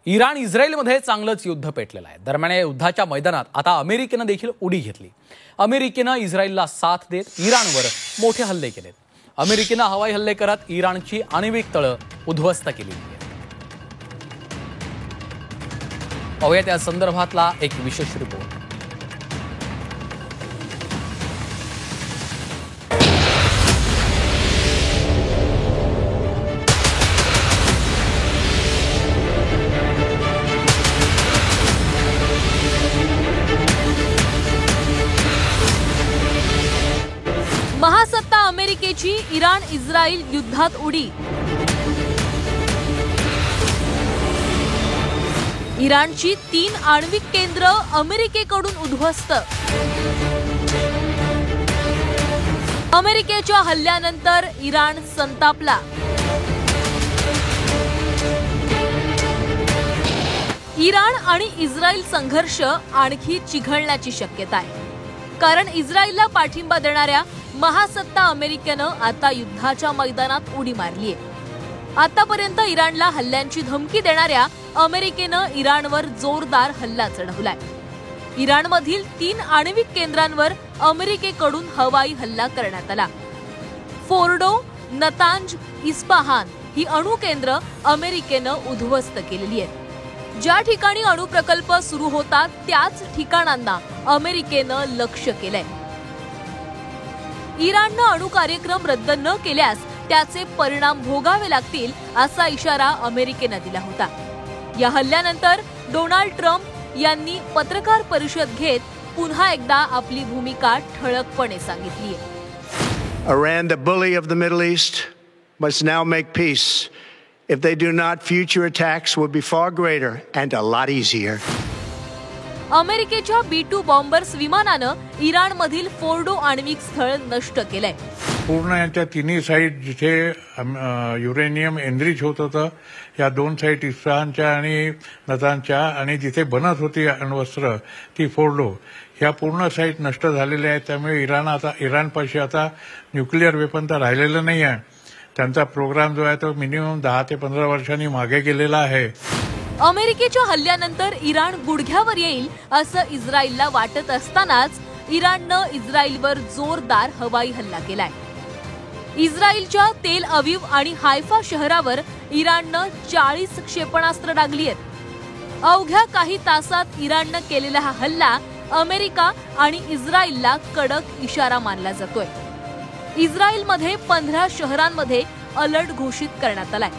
Iran इस्रायलमध्ये चांगलंच युद्ध पेटलेलं आहे। दरम्यान या युद्धाच्या मैदानात आता अमेरिकेने देखील उडी घेतली। अमेरिकेने इस्रायलला साथ देत इराणवर मोठे हल्ले केलेत। अमेरिकेने हवाई हल्ले करत इराणची आण्विक तळं उद्ध्वस्त केली आहेत। पाहूया त्या संदर्भातला एक विशेष रिपोर्ट। महासत्ता अमेरिकेची इराण इस्रायल युद्धात उडी। इराणची 3 आण्विक केंद्र अमेरिकेकडून उद्ध्वस्त। अमेरिकेच्या हल्ल्यानंतर इराण संतापला। इराण आणि इस्रायल संघर्ष आणखी चिघळण्याची शक्यता आहे, कारण इस्रायलला पाठिंबा देणाऱ्या महासत्ता अमेरिकेनं आता युद्धाच्या मैदानात उडी मारली आहे। आतापर्यंत इराणला हल्ल्यांची धमकी देणाऱ्या अमेरिकेनं इराणवर जोरदार हल्ला चढवलाय। इराणमधील 3 आण्विक केंद्रांवर अमेरिकेकडून हवाई हल्ला करण्यात आला। फोर्डो, नतांज, इस्पाहान ही अणु केंद्र अमेरिकेनं उद्ध्वस्त केलेली आहेत। ज्या ठिकाणी अणु प्रकल्प सुरू होतात त्याच ठिकाणांना अमेरिकेनं लक्ष्य केलंय। इराणनं अणु कार्यक्रम रद्द न केल्यास त्याचे परिणाम भोगावे लागतील असा इशारा अमेरिकेनं दिला होता। या हल्ल्यानंतर डोनाल्ड ट्रम्प यांनी पत्रकार परिषद घेत पुन्हा एकदा आपली भूमिका ठळकपणे सांगितली आहे। Iran, the bully of the Middle East, must now make peace. If they do not, future attacks will be far greater and a lot easier. अमेरिकेच्या B-2 बॉम्बर्स विमानानं इराणमधील फोर्डो आण्विक स्थळ नष्ट केलंय। पूर्ण यांच्या तिन्ही साईट जिथे युरेनियम एनरिच होत होतं, या 2 साईट इस्फहानच्या आणि नतांजच्या, आणि जिथे बनत होती अण्वस्त्र ती फोर्डो, ह्या पूर्ण साईट नष्ट झालेल्या आहेत। त्यामुळे इराणपाशी आता न्यूक्लिअर वेपन तर राहिलेलं नाही आहे। त्यांचा प्रोग्राम जो आहे तो मिनिमम 10 ते 15 वर्षांनी मागे गेलेला आहे। अमेरिकेच्या हल्ल्यानंतर इराण गुडघ्यावर येईल असं इस्रायलला वाटत असतानाच इराणनं इस्रायलवर जोरदार हवाई हल्ला केलाय। इस्रायलच्या तेल अविव आणि हायफा शहरावर इराणनं 40 क्षेपणास्त्र डागली आहेत। अवघ्या काही तासात इराणनं केलेला हा हल्ला अमेरिका आणि इस्रायलला कडक इशारा मानला जातोय। इस्रायलमध्ये 15 शहरांमध्ये अलर्ट घोषित करण्यात आलाय,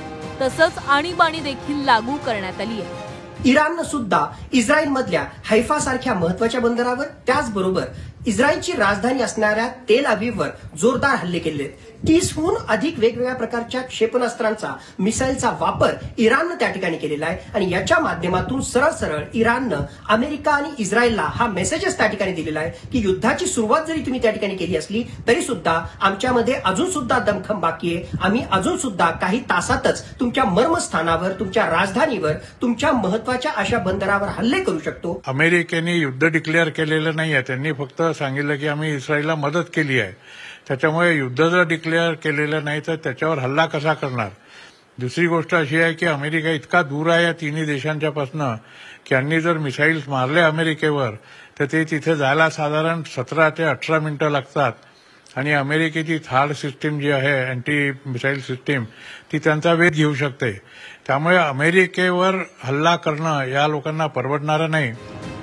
तसंच आणीबाणी देखील लागू करण्यात आली आहे। इराणनं सुद्धा इस्रायलमधल्या हैफा सारख्या महत्वाच्या बंदरावर, त्याचबरोबर इस्रायलची राजधानी असणाऱ्या तेल अविववर जोरदार हल्ले केले आहेत। 30हून अधिक वेगवेगळ्या प्रकारच्या क्षेपणास्त्रांचा, मिसाईलचा वापर इराणनं त्या ठिकाणी केलेला आहे आणि याच्या माध्यमातून सरळ इराणनं अमेरिका आणि इस्रायलला हा मेसेजच त्या ठिकाणी दिलेला आहे की युद्धाची सुरुवात जरी तुम्ही त्या ठिकाणी केली असली तरी सुद्धा आमच्यामध्ये अजून सुद्धा दमखम बाकी आहे। आम्ही अजून सुद्धा काही तासातच तुमच्या मर्मस्थानावर, तुमच्या राजधानीवर, तुमच्या महत्वाच्या अशा बंदरावर हल्ले करू शकतो। अमेरिकेने युद्ध डिक्लेअर केलेलं नाहीये, त्यांनी फक्त सांगितलं की आम्ही इस्रायलला मदत केली आहे। त्याच्यामुळे युद्ध जर डिक्लेअर केलेलं नाही तर त्याच्यावर हल्ला कसा करणार। दुसरी गोष्ट अशी आहे की अमेरिका इतका दूर आहे या तिन्ही देशांच्यापासून की यांनी जर मिसाईल्स मारले अमेरिकेवर तर ते तिथे जायला साधारण 17 ते 18 मिनिटं लागतात, आणि अमेरिकेची थार्ड सिस्टीम जी आहे अँटी मिसाईल सिस्टीम ती त्यांचा वेध घेऊ शकते। त्यामुळे अमेरिकेवर हल्ला करणं या लोकांना परवडणारं नाही।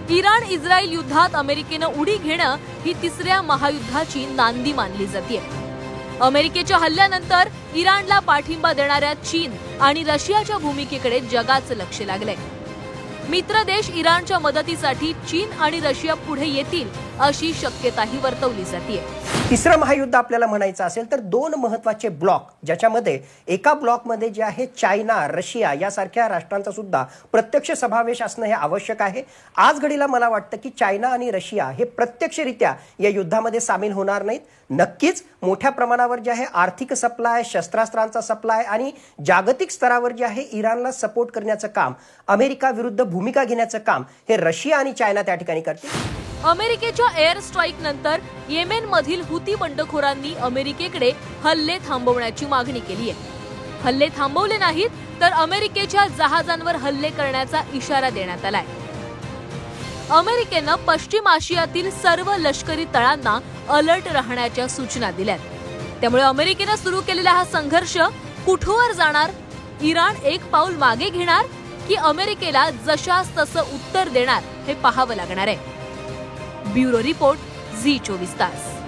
इराण इस्रायल युद्धात अमेरिकेनं उडी घेणं ही 3ऱ्या महायुद्धाची नांदी मानली जाते। अमेरिकेच्या हल्ल्यानंतर इराणला पाठिंबा देणाऱ्या चीन आणि रशियाच्या भूमिकेकडे जगाचं लक्ष लागलंय। मित्र देश इराणच्या मदतीसाठी चीन आणि रशिया पुढे येतील अशी शक्यताही वर्तवली जाते। 3रं महायुद्ध आपल्याला म्हणायचं असेल तर 2 महत्वाचे ब्लॉक, ज्याच्यामध्ये एका ब्लॉकमध्ये जे आहे चायना, रशिया यासारख्या राष्ट्रांचा सुद्धा प्रत्यक्ष समावेश असणं हे आवश्यक आहे। आज घडीला मला वाटतं की चायना आणि रशिया हे प्रत्यक्षरित्या या युद्धामध्ये सामील होणार नाहीत। नक्कीच मोठ्या प्रमाणावर जे आहे आर्थिक सप्लाय, शस्त्रास्त्रांचा सप्लाय आणि जागतिक स्तरावर जे आहे इराणला सपोर्ट करण्याचं काम, अमेरिका विरुद्ध भूमिका घेण्याचं काम हे रशिया आणि चायना त्या ठिकाणी करतील। अमेरिकेच्या एअर स्ट्राईक नंतर येमेनमधील हुती बंडखोरांनी अमेरिकेकडे हल्ले थांबवण्याची मागणी केली आहे। हल्ले थांबवले नाहीत तर अमेरिकेच्या जहाजांवर हल्ले करण्याचा इशारा देण्यात आलाय. अमेरिकेनं पश्चिम आशियातील सर्व लष्करी तळांना अलर्ट राहण्याच्या सूचना दिल्यात. त्यामुळे अमेरिकेनं सुरू केलेला हा संघर्ष कुठवर जाणार? इराण एक पाऊल मागे घेणार की अमेरिकेला जशास तसं उत्तर देणार हे पाहावं लागणार आहे. ब्युरो रिपोर्ट, झी 24 तास.